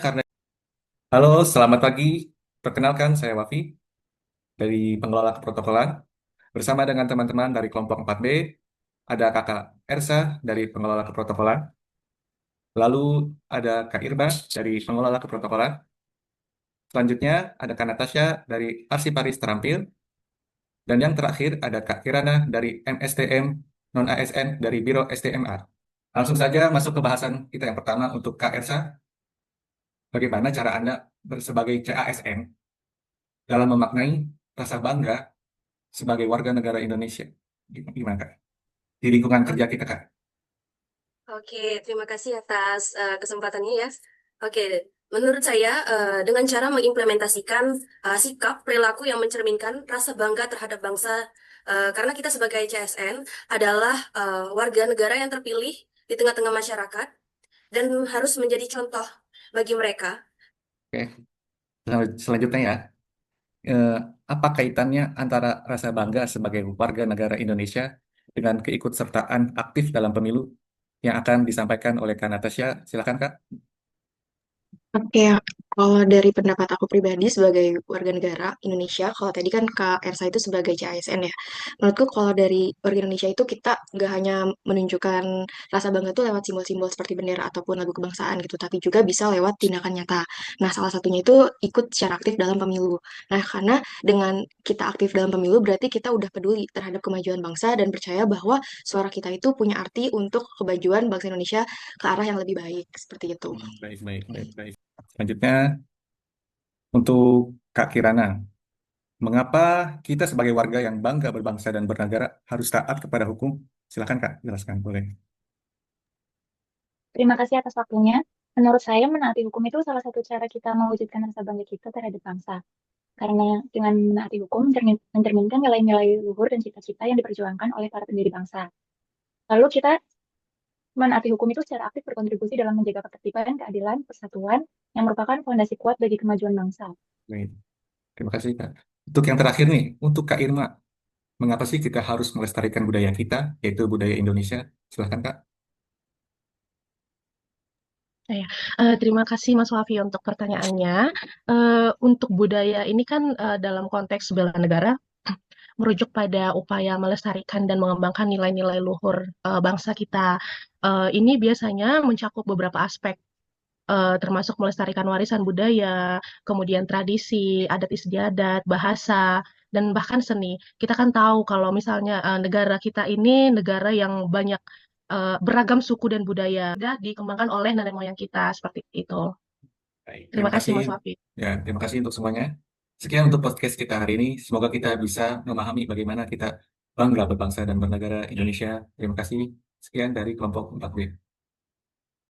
karena Halo, selamat pagi. Perkenalkan, saya Wafi dari Pengelola Keprotokolan. Bersama dengan teman-teman dari kelompok 4B, ada Kakak Ersa dari Pengelola Keprotokolan. Lalu ada Kak Irba dari Pengelola Keprotokolan. Selanjutnya ada Kak Natasha dari Arsiparis Terampil. Dan yang terakhir ada Kak Kirana dari MSTM Non-ASN dari Biro STMR. Langsung saja masuk ke bahasan kita yang pertama untuk Kak Ersa. Bagaimana cara Anda sebagai CASN dalam memaknai rasa bangga sebagai warga negara Indonesia? Gimana Kak? Di lingkungan kerja kita Kak. Oke, terima kasih atas kesempatannya ya. Oke, menurut saya dengan cara mengimplementasikan sikap perilaku yang mencerminkan rasa bangga terhadap bangsa, karena kita sebagai CSN adalah warga negara yang terpilih di tengah-tengah masyarakat dan harus menjadi contoh bagi mereka. Oke, selanjutnya ya. Eh, Apa kaitannya antara rasa bangga sebagai warga negara Indonesia dengan keikutsertaan aktif dalam pemilu yang akan disampaikan oleh Kak Natasha? Silakan Kak. Oke, kalau dari pendapat aku pribadi sebagai warga negara Indonesia, kalau tadi kan Kak Ersa itu sebagai CASN ya. Menurutku kalau dari warga Indonesia itu kita nggak hanya menunjukkan rasa bangga itu lewat simbol-simbol seperti bendera ataupun lagu kebangsaan gitu, tapi juga bisa lewat tindakan nyata. Nah, salah satunya itu ikut secara aktif dalam pemilu. Nah, karena dengan kita aktif dalam pemilu berarti kita udah peduli terhadap kemajuan bangsa dan percaya bahwa suara kita itu punya arti untuk kemajuan bangsa Indonesia ke arah yang lebih baik, seperti itu. Baik, baik, baik, baik. Selanjutnya untuk Kak Kirana. Mengapa kita sebagai warga yang bangga berbangsa dan bernegara harus taat kepada hukum? Silakan Kak, jelaskan boleh. Terima kasih atas waktunya. Menurut saya, menaati hukum itu salah satu cara kita mewujudkan rasa bangga kita terhadap bangsa. Karena dengan menaati hukum mencerminkan nilai-nilai luhur dan cita-cita yang diperjuangkan oleh para pendiri bangsa. Lalu kita menaati hukum itu secara aktif berkontribusi dalam menjaga ketertiban, keadilan, persatuan, yang merupakan fondasi kuat bagi kemajuan bangsa. Baik. Terima kasih Kak. Untuk yang terakhir nih, untuk Kak Irma, mengapa sih kita harus melestarikan budaya kita, yaitu budaya Indonesia? Silakan Kak. Ya, terima kasih Mas Wafi untuk pertanyaannya. Untuk budaya ini kan dalam konteks bela negara merujuk pada upaya melestarikan dan mengembangkan nilai-nilai luhur bangsa kita. Ini biasanya mencakup beberapa aspek, termasuk melestarikan warisan budaya, kemudian tradisi, adat istiadat, bahasa, dan bahkan seni. Kita kan tahu kalau misalnya negara kita ini negara yang banyak beragam suku dan budaya sudah dikembangkan oleh nenek moyang kita seperti itu. Baik, Terima terima kasih kasih. Mas Wafi. Ya, terima kasih untuk semuanya. Sekian untuk podcast kita hari ini. Semoga kita bisa memahami bagaimana kita bangga berbangsa dan bernegara Indonesia. Terima kasih. Sekian dari kelompok 4B.